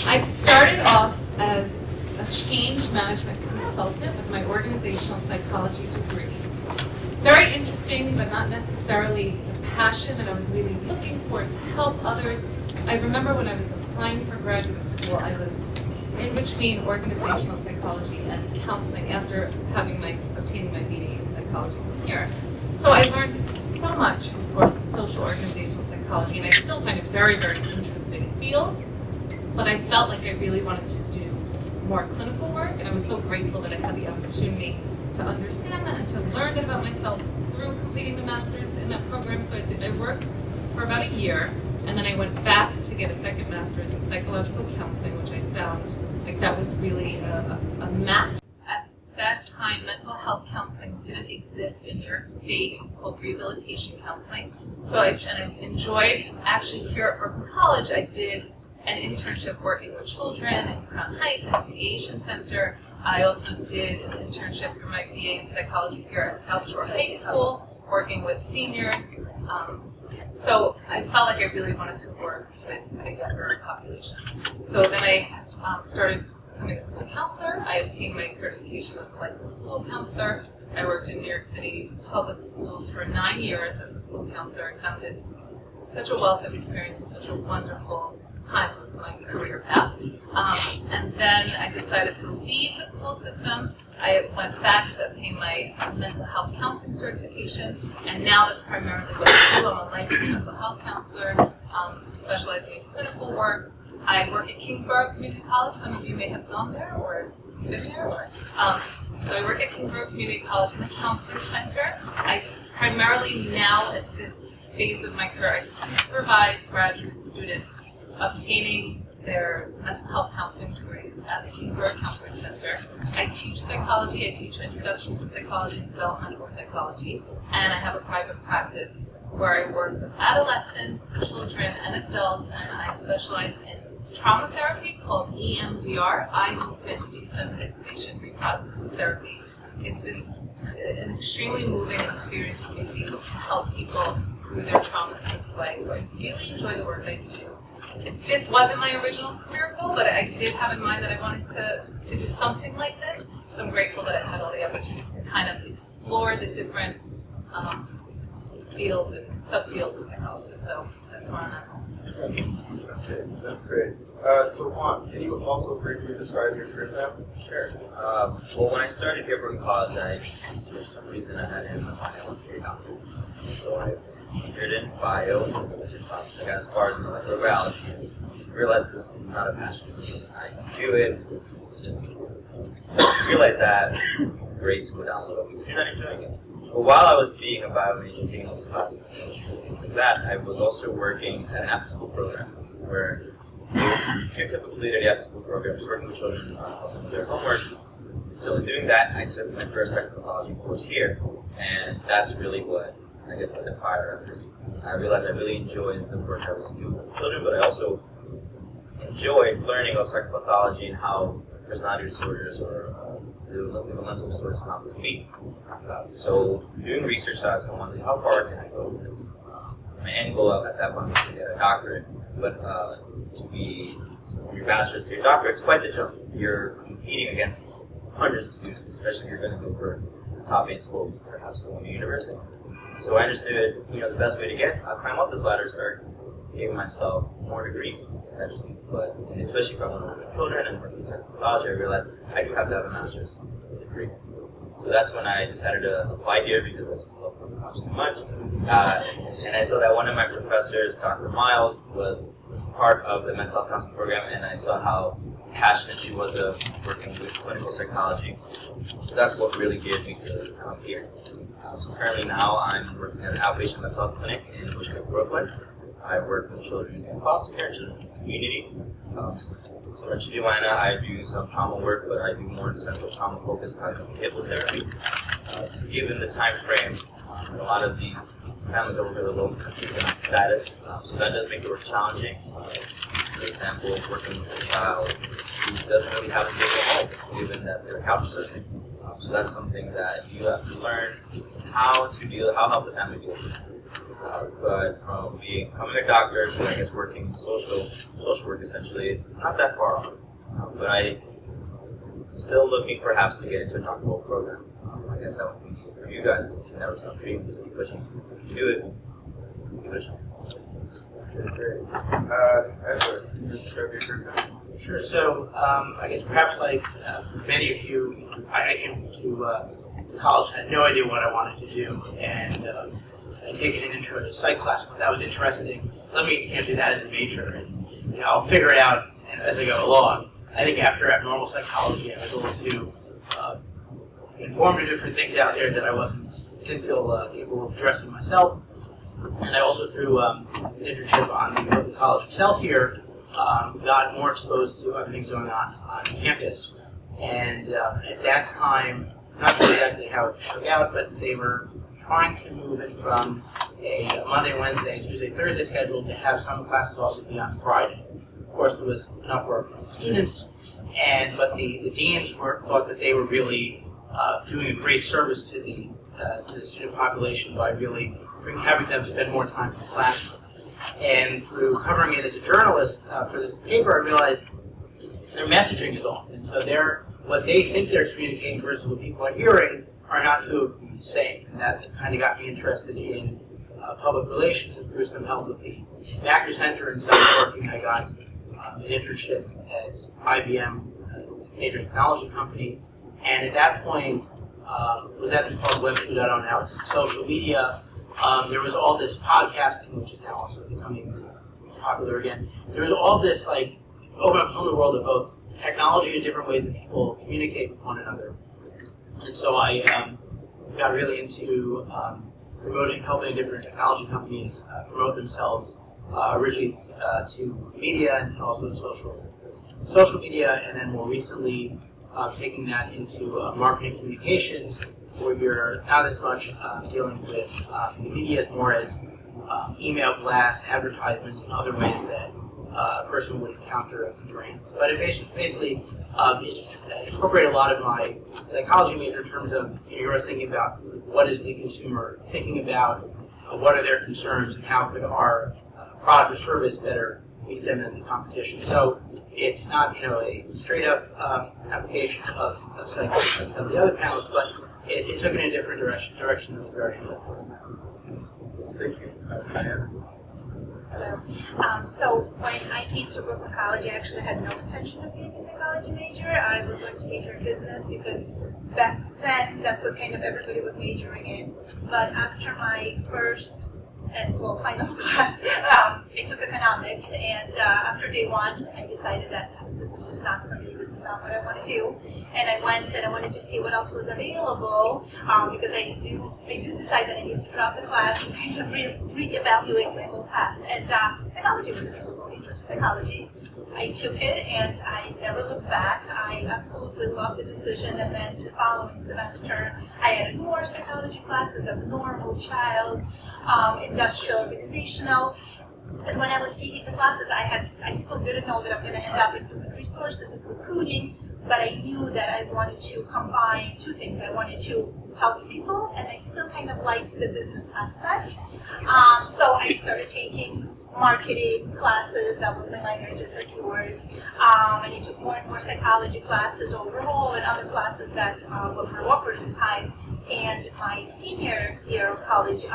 I started off as a change management consultant with my organizational psychology degree. Very interesting, but not necessarily the passion that I was really looking for to help others. I remember when I was applying for graduate school, I was in between organizational psychology and counseling after obtaining my BA in psychology from here. So I learned so much from social organizational psychology, and I still find it very, very interesting field. But I felt like I really wanted to do more clinical work, and I was so grateful that I had the opportunity to understand that and to learn that about myself through completing the master's in that program. So I worked for about a year, and then I went back to get a second master's in psychological counseling, which I found like that was really a match. At that time, mental health counseling didn't exist in New York State. It was called rehabilitation counseling. So I enjoyed, actually here at Brooklyn College, I did an internship working with children in Crown Heights at the Mediation Center. I also did an internship through my BA in psychology here at South Shore High School, working with seniors. So I felt like I really wanted to work with the younger population. So then I started becoming a school counselor. I obtained my certification as a licensed school counselor. I worked in New York City public schools for 9 years as a school counselor and found it such a wealth of experience and such a wonderful time of my career path. And then I decided to leave the school system. I went back to obtain my mental health counseling certification, and now that's primarily what I do. I'm a licensed mental health counselor, specializing in clinical work. I work at Kingsborough Community College. Some of you may have gone there or been there. So I work at Kingsborough Community College in the counseling center. I primarily now, at this phase of my career, I supervise graduate students obtaining their mental health counseling degrees at the Kingsborough Counseling Center. I teach psychology. I teach Introduction to Psychology and Developmental Psychology. And I have a private practice where I work with adolescents, children, and adults, and I specialize in trauma therapy called EMDR, Eye Movement Desensitization Reprocessing Therapy. It's been an extremely moving experience for me to be able to help people through their traumas in this way. So I really enjoy the work I do. This wasn't my original career goal, but I did have in mind that I wanted to do something like this. So I'm grateful that I had all the opportunities to kind of explore the different fields and subfields of psychology. So that's where I'm at. Okay, that's great. So Juan, can you also briefly describe your career path? Sure. Well, when I started here at Brooklyn College, for some reason I had in my mind I wanted to be a doctor. So I majored in bio, I got as far as molecular biology, and realized this is not a passion for me. I do it, it's just, realize that grades go down a little bit, you're not enjoying it. But while I was being a bio major, taking all these classes, things like that, I was also working at an after-school program, where it was your typical day-to-day after-school program, just working with children, helping with their homework. So in doing that, I took my first psychopathology course here, and that's really what, I guess, what the fire for me. I realized I really enjoyed the work I was doing with children, but I also enjoyed learning about psychopathology and how personality disorders or the mental disorders come out to me. So doing research, I was wondering, how far can I go with this? My end goal at that point was to get a doctorate, but from your bachelor's to your doctorate, it's quite the jump. You're competing against hundreds of students, especially if you're going to go for the top 8 schools, perhaps going to university. So I understood, the best way to climb up this ladder is start giving myself more degrees, essentially. But especially if I want to work with children and work with psychology, I realized I do have to have a master's degree. So that's when I decided to apply here because I just love college so much. And I saw that one of my professors, Dr. Miles, was part of the mental health counseling program, and I saw how passionate she was of working with clinical psychology. So that's what really geared me to come here. So currently now I'm working at an outpatient mental health clinic in Bushwick, Brooklyn. I work with children in foster care and children in the community. So like Joanna, I do some trauma work, but I do more in the sense of trauma-focused cognitive behavioral therapy. Just given the time frame, a lot of these families are very low economic status, so that does make the work challenging. For example, working with a child who doesn't really have a stable home, given that they're couch surfing. So that's something that you have to learn how help the family deal with this. But from becoming a doctor to, I guess, working social work essentially, it's not that far off. But I'm still looking perhaps to get into a doctoral program. I guess that would be for you guys is to never stop dreaming, just keep pushing. If you do it, keep pushing. Okay, great. Ezra, can you describe your career? Sure. So I guess perhaps like many of you, I came to college and had no idea what I wanted to do, and I'd taken an intro to psych class, but that was interesting. Let me do that as a major, and I'll figure it out as I go along. I think after abnormal psychology, I was able to inform to different things out there that I didn't feel capable of addressing myself. And I also, through an internship on the College Excelsior, got more exposed to other things going on campus. And at that time, I'm not sure exactly how it shook out, but they were trying to move it from a Monday, Wednesday, Tuesday, Thursday schedule to have some classes also be on Friday. Of course, there was an uproar from the students, but the deans thought that they were really doing a great service to the student population by really having them spend more time in the classroom. And through covering it as a journalist for this paper, I realized their messaging is off. And so what they think they're communicating versus what people are hearing are not two of the same. And that kind of got me interested in public relations, and through some help with the Macker Center and some working, I got an internship at IBM, a major technology company. And at that point, was that called Web 2.0 now, it's social media. There was all this podcasting, which is now also becoming popular again. There was all this open up the world of both technology and different ways that people communicate with one another. And so I got really into promoting, helping different technology companies promote themselves, originally to media and also to social media, and then more recently taking that into marketing communications, where you're not as much dealing with the media as more as email blasts, advertisements, and other ways that a person would encounter brands. But it basically it's incorporated a lot of my psychology major in terms of you're always thinking about what is the consumer thinking about, what are their concerns, and how could our product or service better meet them in the competition. So it's not a straight up application of psychology like some of the other panels, but it took it in a different direction that was very helpful. Thank you. Diana. Hello. So when I came to Brooklyn College, I actually had no intention of being a psychology major. I was going to major in business because back then that's what kind of everybody was majoring in. But after my first and final class, I took economics, and after day one, I decided that this is just not for me. This is not what I want to do. And I went and I wanted to see what else was available because I do decide that I need to drop the class and kind of reevaluate my whole path. And psychology was available, intro to psychology. I took it and I never looked back. I absolutely loved the decision. And then the following semester, I added more psychology classes of normal, child, industrial, organizational. And when I was taking the classes, I still didn't know that I'm going to end up in human resources and recruiting, but I knew that I wanted to combine two things. I wanted to help people, and I still kind of liked the business aspect. So I started taking marketing classes. That was my minor, just like yours. And I took more and more psychology classes overall and other classes that were offered at the time. And my senior year of college,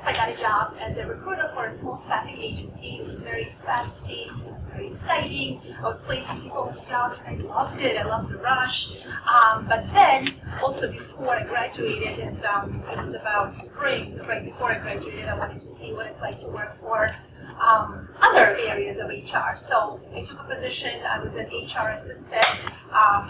I got a job as a recruiter for a small staffing agency. It was very fast-paced. It was very exciting. I was placing people with jobs, and I loved it. I loved the rush. But then, also before I graduated, and it was about spring, right before I graduated, I wanted to see what it's like to work for other areas of HR. So I took a position. I was an HR assistant.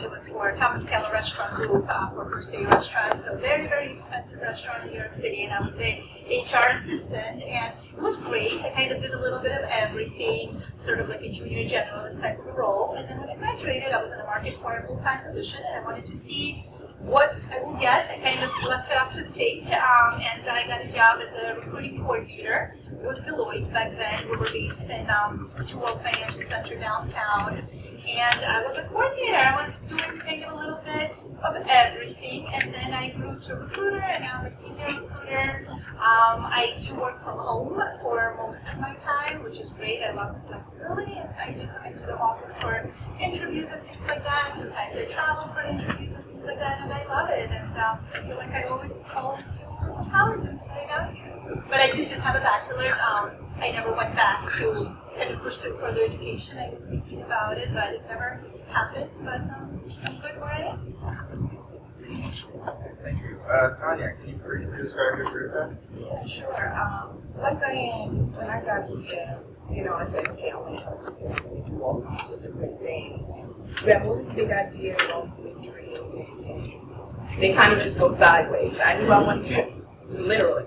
It was for Thomas Keller Restaurant Group for Per Se Restaurant. So very, very expensive restaurant in New York City. And I was the HR assistant. And it was great. I kind of did a little bit of everything, sort of like a junior generalist type of a role. And then when I graduated, I was in the market for a full-time position. And I wanted to see what I will get. I kind of left it up to the fate, and I got a job as a recruiting coordinator with Deloitte back then. We were based in World Financial Center downtown. And I was a coordinator. I was doing kind of a little bit of everything. And then I grew to recruiter, and now I'm a senior recruiter. I do work from home for most of my time, which is great. I love the flexibility. And so I do come into the office for interviews and things like that. Sometimes I travel for interviews and things like that, and I love it. And I feel like I owe it all to college and staying out here. But I do just have a bachelor's. I never went back to kind of pursue further education. I was thinking about it, but it never happened. But I'm good where I am. Thank you. Tanya, can you briefly describe your career path? Yeah, sure. Like Diane, when I got here, I said, okay, I want to help people do all kinds of different things. And we have all these big ideas and all these big dreams, and they kind of just go sideways. I knew I wanted to, literally.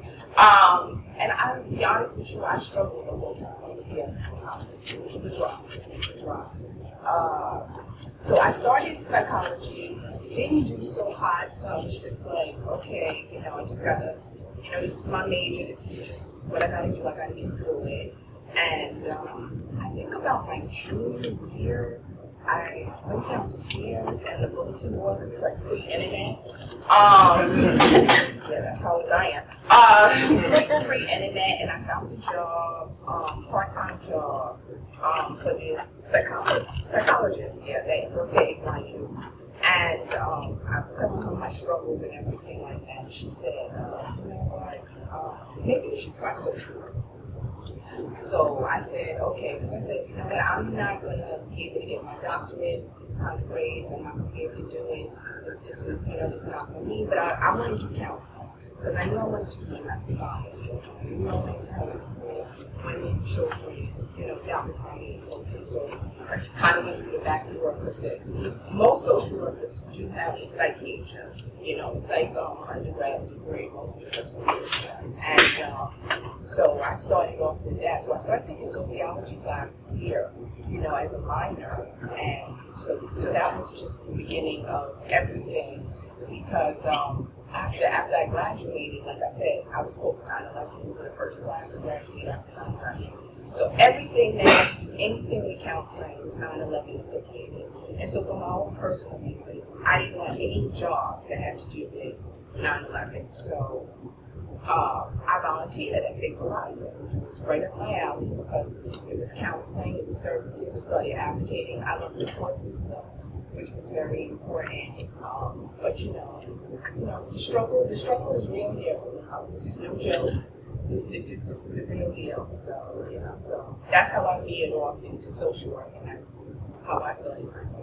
And I'll be honest with you, I struggled the whole time I was here. It was rough. It was rough. So I started psychology, didn't do so hot, so I was just like, okay, I just gotta, this is my major, this is just what I gotta do, I gotta get through it. And I think about my junior year, I went downstairs and the bulletin board, because it's like pre-internet. Yeah, that's how old I am. Pre-internet, and I found a job, part-time job, for this psychologist, that worked at NYU. And I was telling her my struggles and everything like that. And she said, you know what, maybe you should try social work. So I said, okay, because I said, you know what, I'm not going to be able to get my doctorate, these kind of grades, I'm not going to be able to do it. This is, this is not for me, but I want to do counseling, because I knew I wanted to do domestic violence. I knew I wanted to help women, children, that was my main focus. So I kind of went through the back door, because most social workers do have a psych major, psych undergrad degree, most of us do. And so I started off with that. So I started taking sociology classes here, as a minor. And so that was just the beginning of everything, because after I graduated, like I said, I was post 9/11. We were the first class to graduate after 9/11. So anything with counseling was 9/11 affiliated. And so for my own personal reasons, I didn't want any jobs that had to do with 9/11. So I volunteered at Safe Horizon, which was right up my alley, because it was counseling, it was services. I started advocating. I learned the court system, which was very important. But the struggle is real here. This is no joke. This is the real deal. So so that's how I veered off into social work, and that's how I started my career.